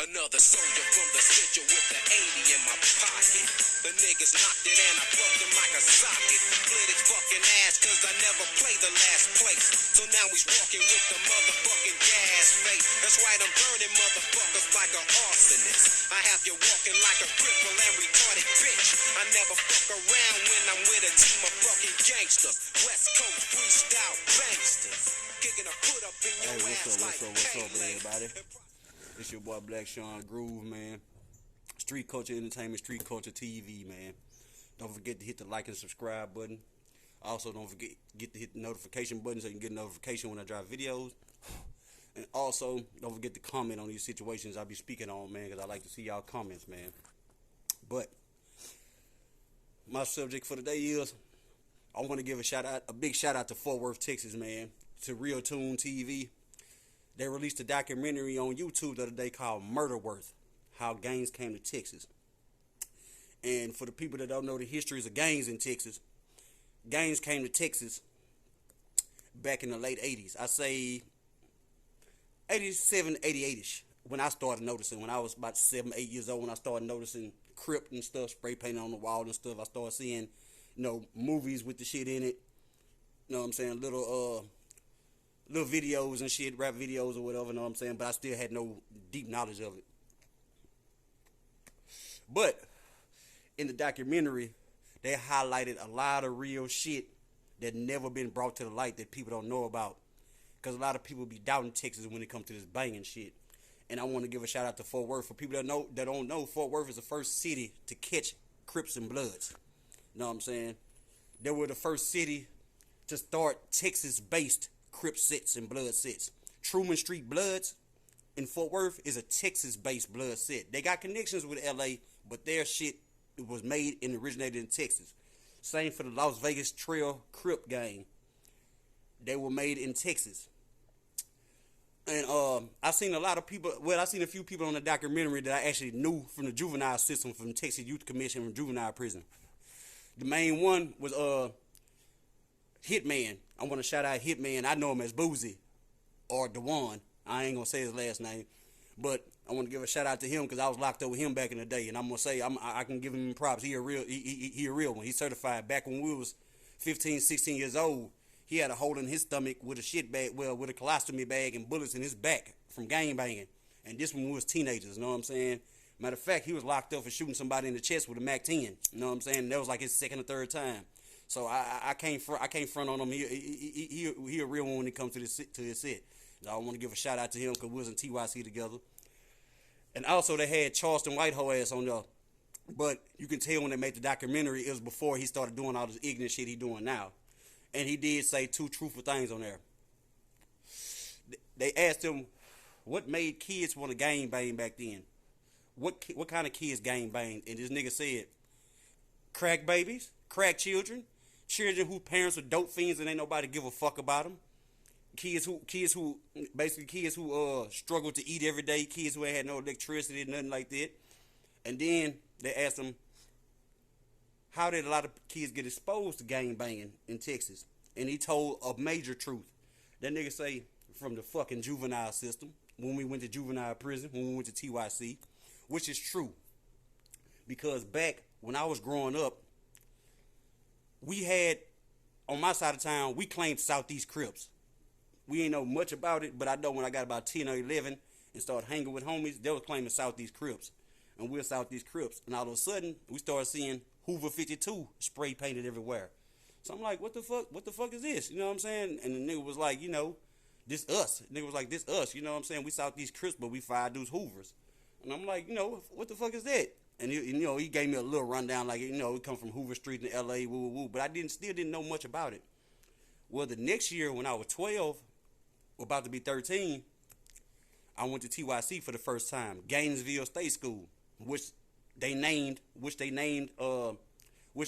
Another soldier from the Central with the 80 in my pocket. The niggas knocked it and I plugged him like a socket. Split his fucking ass cause I never played the last place. So now he's walking with the motherfucking gas face. That's right, I'm burning motherfuckers like an arsonist. I have you walking like a cripple and retarded bitch. I never fuck around when I'm with a team of fucking gangsters. West Coast freestyle bangsters. Kicking a put up in your ass like What's up, everybody? It's your boy Black Sean Groove, man. Street Culture Entertainment, Street Culture TV, man. Don't forget to hit the like and subscribe button. Also, don't forget to hit the notification button so you can get a notification when I drop videos. And also, don't forget to comment on these situations I be speaking on, man, because I like to see y'all comments, man. But my subject for today is I want to give a big shout out to Fort Worth, Texas, man, to Real Tune TV. They released a documentary on YouTube the other day called Murda, How Gangs Came to Texas. And for the people that don't know the histories of gangs in Texas, gangs came to Texas back in the late 80s. I say 87, 88-ish when I started noticing. When I was about 7, 8 years old, when I started noticing Crip and stuff, spray painting on the wall and stuff. I started seeing, movies with the shit in it. You know what I'm saying? Little videos and shit, rap videos or whatever, you know what I'm saying? But I still had no deep knowledge of it. But in the documentary, they highlighted a lot of real shit that never been brought to the light that people don't know about. Because a lot of people be doubting Texas when it comes to this banging shit. And I want to give a shout out to Fort Worth. For people that don't know, Fort Worth is the first city to catch Crips and Bloods. You know what I'm saying? They were the first city to start Texas-based Crip sets and Blood sets. Truman Street Bloods in Fort Worth is a Texas-based Blood set. They got connections with LA, but their shit was made and originated in Texas. Same for the Las Vegas Trail Crip gang. They were made in Texas. And I seen a few people on the documentary that I actually knew from the juvenile system, from the Texas Youth Commission, from juvenile prison. The main one was Hitman. I want to shout out Hitman. I know him as Boozy or Dewan. I ain't gonna say his last name, but I want to give a shout out to him because I was locked up with him back in the day, and I'm gonna say I can give him props. He a real one. He's certified. Back when we was 15, 16 years old, he had a hole in his stomach with a shit bag, with a colostomy bag and bullets in his back from gang banging. And this when we was teenagers. You know what I'm saying? Matter of fact, he was locked up for shooting somebody in the chest with a MAC-10. You know what I'm saying? That was like his second or third time. So I can't front on him. He a real one when it comes to his set. So I want to give a shout out to him because we was in TYC together. And also they had Charleston Whitehole ass on there. But you can tell when they made the documentary, it was before he started doing all this ignorant shit he doing now. And he did say 2 truthful things on there. They asked him what made kids want to gang bang back then. What kind of kids gang banged? And this nigga said, crack babies, crack children, children whose parents are dope fiends and ain't nobody give a fuck about them. Kids who struggle to eat every day. Kids who ain't had no electricity, nothing like that. And then they asked him, how did a lot of kids get exposed to gang banging in Texas? And he told a major truth. That nigga say, from the fucking juvenile system, when we went to juvenile prison, when we went to TYC, which is true. Because back when I was growing up, we had, on my side of town, we claimed Southeast Crips. We ain't know much about it, but I know when I got about 10 or 11 and started hanging with homies, they was claiming Southeast Crips. And we're Southeast Crips. And all of a sudden, we started seeing Hoover 52 spray painted everywhere. So I'm like, what the fuck is this? You know what I'm saying? And the nigga was like, this us. The nigga was like, this us. You know what I'm saying? We Southeast Crips, but we 5 dudes Hoovers. And I'm like, what the fuck is that? And he gave me a little rundown, like, we come from Hoover Street in L.A., woo, woo, woo. But I still didn't know much about it. Well, the next year when I was 12, about to be 13, I went to TYC for the first time, Gainesville State School, which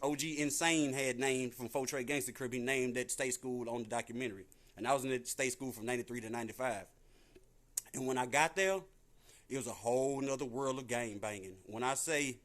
OG Insane had named from Fort Trey Gangster Crib. He named that state school on the documentary. And I was in that state school from 93 to 95. And when I got there, it was a whole nother world of gang banging. When I say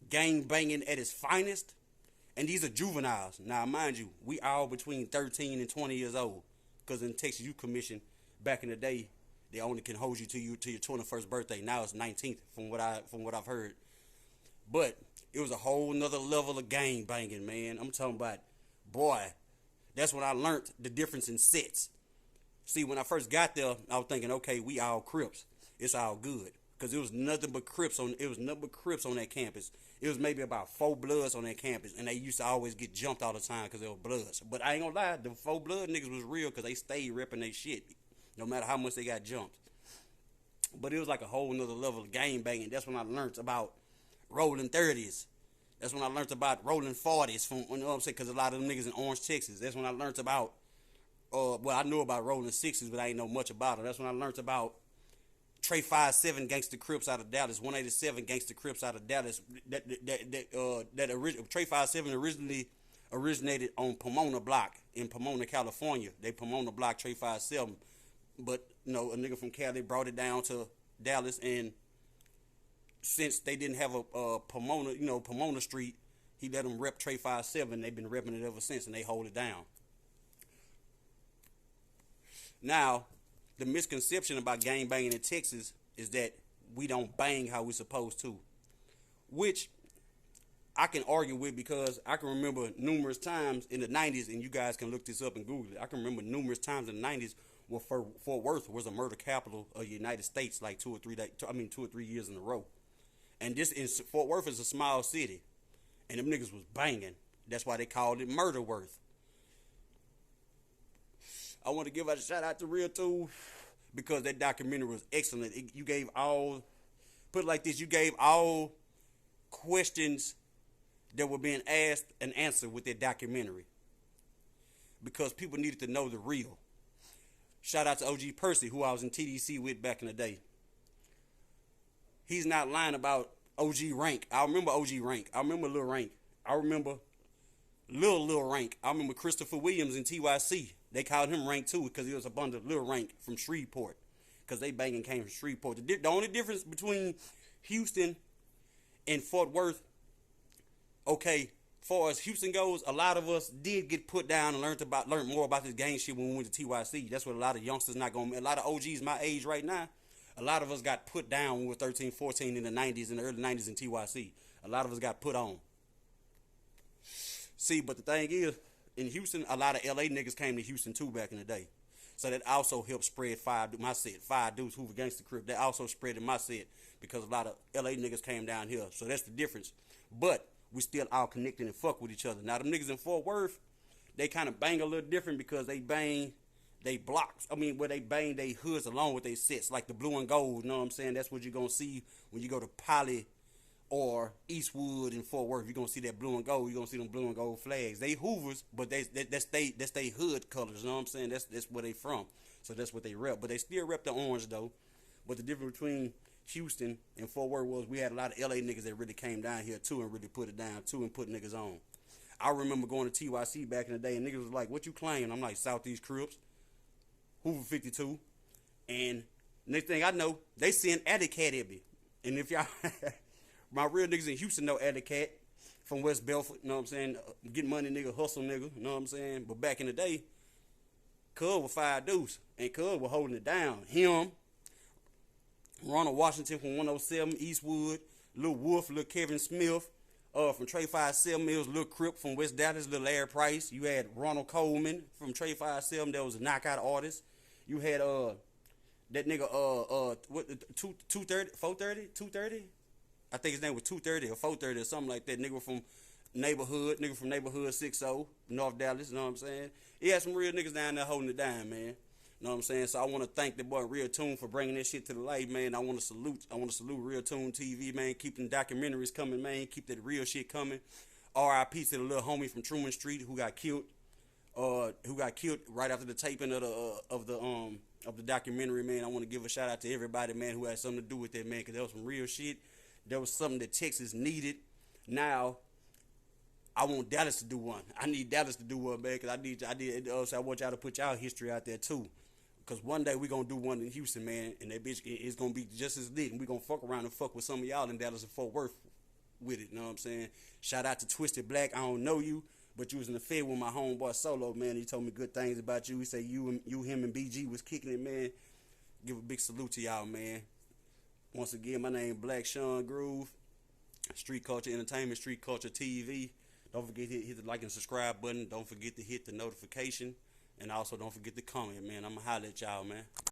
gang banging at its finest, and these are juveniles. Now, mind you, we all between 13 and 20 years old. Because in the Texas Youth Commission, back in the day, They only can hold you to your 21st birthday. Now it's 19th from what I've heard. But it was a whole nother level of gang banging, man. I'm talking about, boy, that's when I learned the difference in sets. See, when I first got there, I was thinking, okay, we all Crips. It's all good. Because it was nothing but Crips on that campus. It was maybe about 4 Bloods on that campus, and they used to always get jumped all the time because they were Bloods. But I ain't gonna lie, the 4 Blood niggas was real because they stayed repping their shit, no matter how much they got jumped. But it was like a whole nother level of game banging. That's when I learned about rolling 30s. That's when I learned about rolling 40s from, you know what I'm saying, because a lot of them niggas in Orange, Texas. That's when I learned about, I knew about rolling 60s, but I ain't know much about it. That's when I learned about Trey 5-7 Gangsta Crips out of Dallas, 187 Gangsta Crips out of Dallas. Trey 5-7 originated on Pomona Block in Pomona, California. They Pomona Block Trey 5-7, but you know, a nigga from Cali brought it down to Dallas, and since they didn't have a Pomona Street, he let them rep Trey 5-7. They've been repping it ever since, and they hold it down. Now, the misconception about gang banging in Texas is that we don't bang how we're supposed to, which I can argue with because I can remember numerous times in the 90s, and you guys can look this up and Google it. I can remember numerous times in the 90s where Fort Worth was a murder capital of the United States, like 2 or 3 years in a row. And Fort Worth is a small city, and them niggas was banging. That's why they called it Murder Worth. I want to give a shout out to Real Tool because that documentary was excellent. You gave all questions that were being asked and answered with that documentary because people needed to know the real. Shout out to OG Percy, who I was in TDC with back in the day. He's not lying about OG Rank. I remember OG Rank. I remember Lil Rank. I remember Lil Rank. I remember Christopher Williams in TYC. They called him Rank too because he was a bundle of Lil Rank from Shreveport because they banging came from Shreveport. The only difference between Houston and Fort Worth, okay, far as Houston goes, a lot of us did get put down and learned more about this gang shit when we went to TYC. That's what a lot of youngsters a lot of OGs my age right now, a lot of us got put down when we were 13, 14 in the 90s, in the early 90s in TYC. A lot of us got put on. See, but the thing is, in Houston, a lot of LA niggas came to Houston too back in the day. So that also helped spread my set, 5 Deuce, Hoover Gangsta Crip. That also spread in my set because a lot of LA niggas came down here. So that's the difference. But we still all connected and fuck with each other. Now, them niggas in Fort Worth, they kind of bang a little different because they bang they blocks. Where they bang they hoods along with they sets, like the blue and gold. You know what I'm saying? That's what you're going to see when you go to Poly or Eastwood in Fort Worth. You're going to see that blue and gold. You're going to see them blue and gold flags. They Hoovers, but that's they hood colors. You know what I'm saying? That's where they from. So that's what they rep. But they still rep the orange, though. But the difference between Houston and Fort Worth was we had a lot of LA niggas that really came down here, too, and really put it down, too, and put niggas on. I remember going to TYC back in the day, and niggas was like, what you claim? I'm like, Southeast Crips, Hoover 52. And next thing I know, they send Alley Cat at me. And if y'all... My real niggas in Houston know Alley Cat from West Belford, you know what I'm saying? Get money nigga, hustle nigga, you know what I'm saying? But back in the day, Cub was 5 Deuce, and Cub was holding it down. Him, Ronald Washington from 107, Eastwood, Lil Wolf, Lil Kevin Smith, from Trey 5-7, Mills, Lil Crip from West Dallas, Lil Larry Price. You had Ronald Coleman from Trey 5-7, that was a knockout artist. You had that nigga 230, 430, 230? I think his name was 230 or 430 or something like that. Nigga from neighborhood 60, North Dallas, you know what I'm saying? He had some real niggas down there holding it down, man. You know what I'm saying? So I want to thank the boy Real Tune for bringing this shit to the light, man. I want to salute Real Tune TV, man. Keep them documentaries coming, man. Keep that real shit coming. R.I.P. to the little homie from Truman Street who got killed right after the taping of the documentary, man. I want to give a shout out to everybody, man, who had something to do with that, man, because that was some real shit. There was something that Texas needed. Now, I want Dallas to do one. I need Dallas to do one, man, because I want y'all to put y'all history out there, too. Because one day we going to do one in Houston, man, and that bitch is going to be just as lit, and we going to fuck around and fuck with some of y'all in Dallas and Fort Worth with it, you know what I'm saying? Shout out to Twisted Black. I don't know you, but you was in the Fed with my homeboy Solo, man. He told me good things about you. He said you, him, and BG was kicking it, man. give a big salute to y'all, man. Once again, my name Black Sean Groove, Street Culture Entertainment, Street Culture TV. Don't forget to hit the like and subscribe button. Don't forget to hit the notification. And also don't forget to comment, man. I'ma holler at y'all, man.